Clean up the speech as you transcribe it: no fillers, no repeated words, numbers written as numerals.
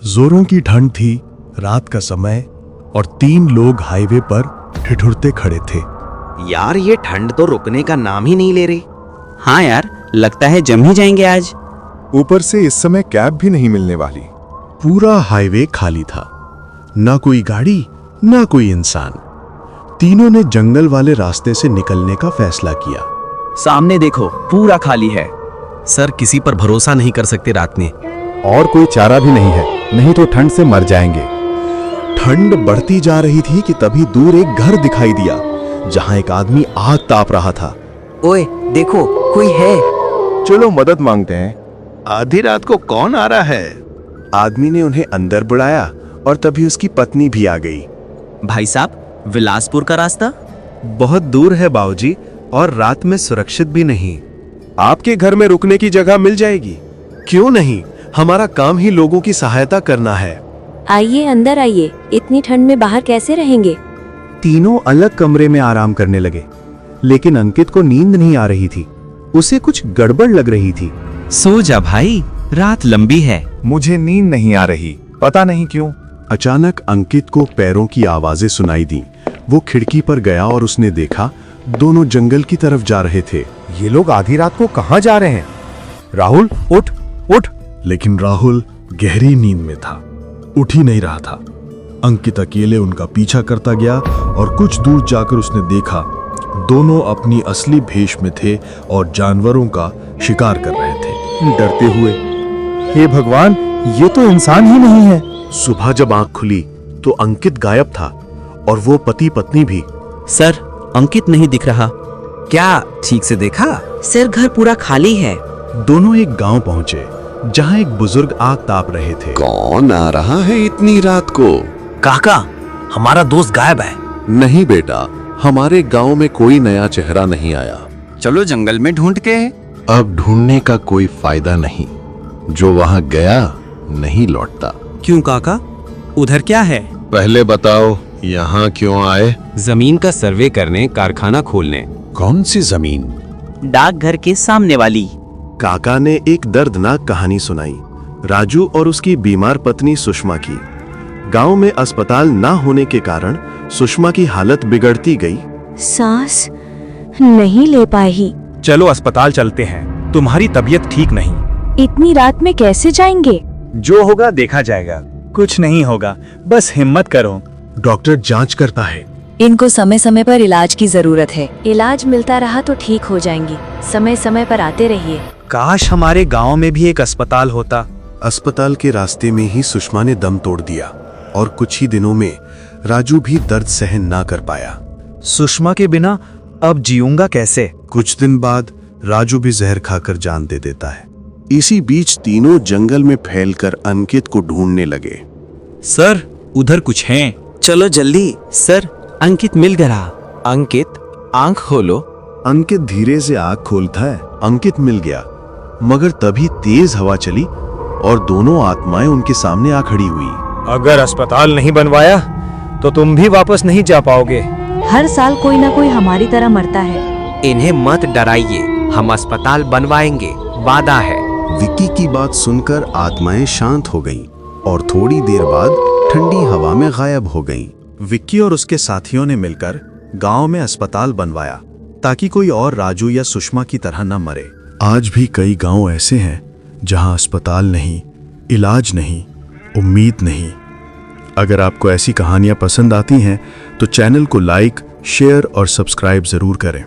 जोरों की ठंड थी, रात का समय, और 3 लोग हाईवे पर ठिठुरते खड़े थे। यार ये ठंड तो रुकने का नाम ही नहीं ले रही। हाँ यार, लगता है जम ही जाएंगे आज। ऊपर से इस समय कैब भी नहीं मिलने वाली। पूरा हाईवे खाली था, ना कोई गाड़ी ना कोई इंसान। तीनों ने जंगल वाले रास्ते से निकलने का फैसला किया। सामने देखो, पूरा खाली है। सर, किसी पर भरोसा नहीं कर सकते रात में। और कोई चारा भी नहीं है, नहीं तो ठंड से मर जाएंगे। ठंड बढ़ती जा रही थी कि तभी दूर एक घर दिखाई दिया, जहां एक आदमी आग ताप रहा था। ओए देखो, कोई है। चलो मदद मांगते हैं। आधी रात को कौन आ रहा है? आदमी ने उन्हें अंदर बुलाया और तभी उसकी पत्नी भी आ गई। भाई साहब, विलासपुर का रास्ता? बहुत दूर है बाबूजी, और रात में सुरक्षित भी नहीं। आपके घर में रुकने की जगह मिल जाएगी। क्यों नहीं, हमारा काम ही लोगों की सहायता करना है। आइए अंदर आइए, इतनी ठंड में बाहर कैसे रहेंगे? तीनों अलग कमरे में आराम करने लगे, लेकिन अंकित को नींद नहीं आ रही थी। उसे कुछ गड़बड़ लग रही थी। सो जा भाई, रात लंबी है। मुझे नींद नहीं आ रही, पता नहीं क्यों। अचानक अंकित को पैरों की आवाजें सुनाई दी। वो खिड़की पर गया और उसने देखा दोनों जंगल की तरफ जा रहे थे। ये लोग आधी रात को कहाँ जा रहे हैं? राहुल, उठ उठ। लेकिन राहुल गहरी नींद में था, उठ ही नहीं रहा था। अंकित अकेले उनका पीछा करता गया और कुछ दूर जाकर उसने देखा दोनों अपनी असली भेष में थे और जानवरों का शिकार कर रहे थे, डरते हुए। हे भगवान, ये तो इंसान ही नहीं है। सुबह जब आंख खुली तो अंकित गायब था और वो पति पत्नी भी। सर, अंकित नहीं दिख रहा। क्या ठीक से देखा? सर, घर पूरा खाली है। दोनों एक गांव पहुंचे जहां एक बुजुर्ग आग ताप रहे थे। कौन आ रहा है इतनी रात को? काका, हमारा दोस्त गायब है। नहीं बेटा, हमारे गांव में कोई नया चेहरा नहीं आया। चलो जंगल में ढूंढ के। अब ढूंढने का कोई फायदा नहीं, जो वहां गया नहीं लौटता। क्यों काका, उधर क्या है? पहले बताओ, यहाँ क्यों आए? जमीन का सर्वे करने, कारखाना खोलने। कौन सी जमीन? डाकघर के सामने वाली। काका ने एक दर्दनाक कहानी सुनाई, राजू और उसकी बीमार पत्नी सुषमा की। गांव में अस्पताल ना होने के कारण सुषमा की हालत बिगड़ती गई। सांस नहीं ले पाई। चलो अस्पताल चलते हैं, तुम्हारी तबीयत ठीक नहीं। इतनी रात में कैसे जाएंगे? जो होगा देखा जाएगा। कुछ नहीं होगा, बस हिम्मत करो। डॉक्टर जांच करता है। इनको समय समय पर इलाज की जरूरत है। इलाज मिलता रहा तो ठीक हो जाएंगी। समय समय पर आते रहिए। काश हमारे गांव में भी एक अस्पताल होता। अस्पताल के रास्ते में ही सुषमा ने दम तोड़ दिया और कुछ ही दिनों में राजू भी दर्द सहन ना कर पाया। सुषमा के बिना अब जीऊंगा कैसे? कुछ दिन बाद राजू भी जहर खाकर जान दे देता है। इसी बीच तीनों जंगल में फैलकर अंकित को ढूंढने लगे। सर, उधर कुछ है। चलो जल्दी। सर, अंकित मिल गया। अंकित, आंख खोलो। अंकित धीरे से आंख खोलता है। अंकित मिल गया, मगर तभी तेज हवा चली और दोनों आत्माएं उनके सामने आ खड़ी हुई। अगर अस्पताल नहीं बनवाया तो तुम भी वापस नहीं जा पाओगे। हर साल कोई ना कोई हमारी तरह मरता है। इन्हें मत डराइए, हम अस्पताल बनवाएंगे, वादा है। विक्की की बात सुनकर आत्माएं शांत हो गईं और थोड़ी देर बाद ठंडी हवा में गायब हो गईं। विक्की और उसके साथियों ने मिलकर गांव में अस्पताल बनवाया ताकि कोई और राजू या सुषमा की तरह न मरे। आज भी कई गांव ऐसे हैं जहां अस्पताल नहीं, इलाज नहीं, उम्मीद नहीं। अगर आपको ऐसी कहानियां पसंद आती हैं तो चैनल को लाइक, शेयर और सब्सक्राइब जरूर करें।